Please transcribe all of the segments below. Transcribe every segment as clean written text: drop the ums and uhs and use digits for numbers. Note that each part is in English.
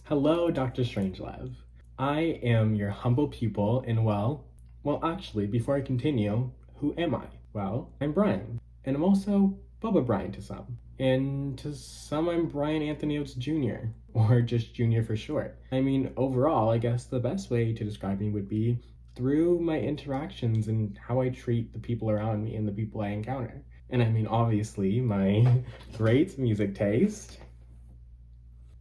Hello, Dr. Strangelove. I am your humble pupil, and actually, before I continue, who am I? Well, I'm Brian, and I'm also Bubba Brian to some. And to some, I'm Brian Anthony Oates Jr., or just Junior for short. I mean, overall, I guess the best way to describe me would be through my interactions and how I treat the people around me and the people I encounter. And I mean, obviously, my great music taste,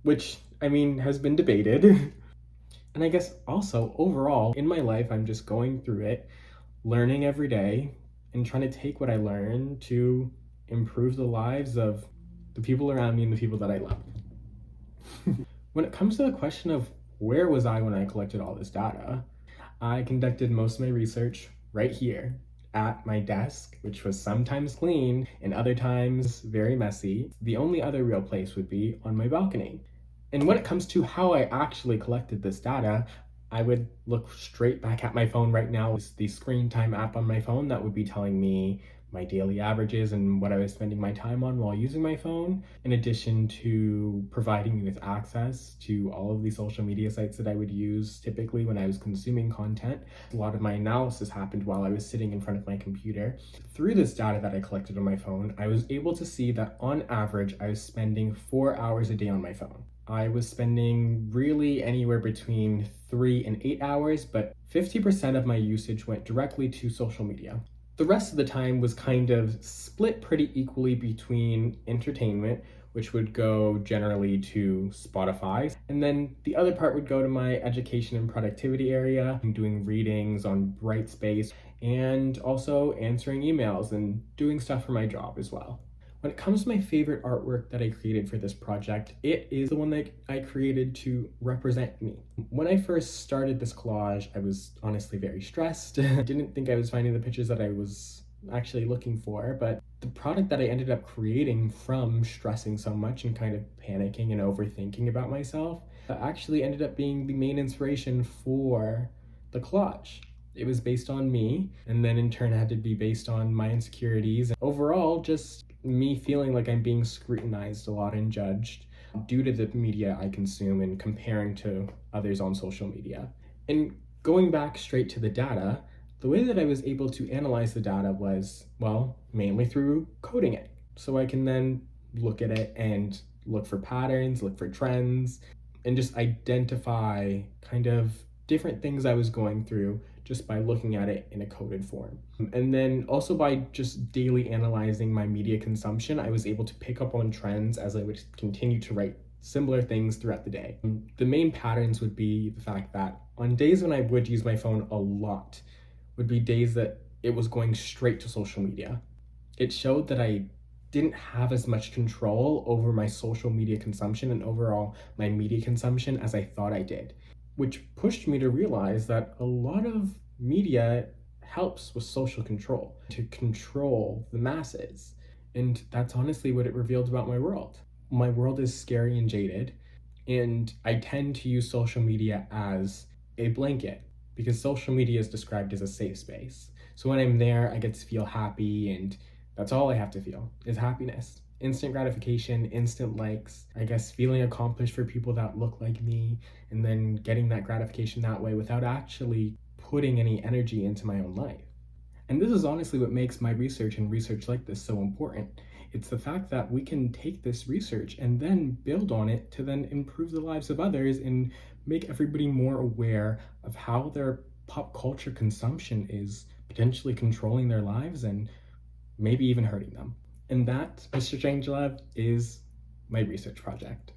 which has been debated. And I guess also overall in my life, I'm just going through it, learning every day, and trying to take what I learn to improve the lives of the people around me and the people that I love. When it comes to the question of where was I when I collected all this data, I conducted most of my research right here at my desk, which was sometimes clean and other times very messy. The only other real place would be on my balcony. And when it comes to how I actually collected this data, I would look straight back at my phone right now. It's the screen time app on my phone that would be telling me my daily averages and what I was spending my time on while using my phone, in addition to providing me with access to all of the social media sites that I would use typically when I was consuming content. A lot of my analysis happened while I was sitting in front of my computer. Through this data that I collected on my phone, I was able to see that on average, I was spending 4 hours a day on my phone. I was spending really anywhere between 3 and 8 hours, but 50% of my usage went directly to social media. The rest of the time was kind of split pretty equally between entertainment, which would go generally to Spotify, and then the other part would go to my education and productivity area, doing readings on Brightspace, and also answering emails and doing stuff for my job as well. When it comes to my favorite artwork that I created for this project, it is the one that I created to represent me. When I first started this collage, I was honestly very stressed. I didn't think I was finding the pictures that I was actually looking for, but the product that I ended up creating from stressing so much and kind of panicking and overthinking about myself actually ended up being the main inspiration for the collage. It was based on me, and then in turn had to be based on my insecurities. Overall, just me feeling like I'm being scrutinized a lot and judged due to the media I consume and comparing to others on social media. And going back straight to the data, the way that I was able to analyze the data was, mainly through coding it. So I can then look at it and look for patterns, look for trends, and just identify kind of different things I was going through just by looking at it in a coded form. And then also by just daily analyzing my media consumption, I was able to pick up on trends as I would continue to write similar things throughout the day. The main patterns would be the fact that on days when I would use my phone a lot, would be days that it was going straight to social media. It showed that I didn't have as much control over my social media consumption and overall my media consumption as I thought I did, which pushed me to realize that a lot of media helps with social control, to control the masses. And that's honestly what it revealed about my world. My world is scary and jaded, and I tend to use social media as a blanket because social media is described as a safe space. So when I'm there, I get to feel happy, and that's all I have to feel is happiness. Instant gratification, instant likes, I guess feeling accomplished for people that look like me, and then getting that gratification that way without actually putting any energy into my own life. And this is honestly what makes my research and research like this so important. It's the fact that we can take this research and then build on it to then improve the lives of others and make everybody more aware of how their pop culture consumption is potentially controlling their lives and maybe even hurting them. And that, Mr. Strangelove, is my research project.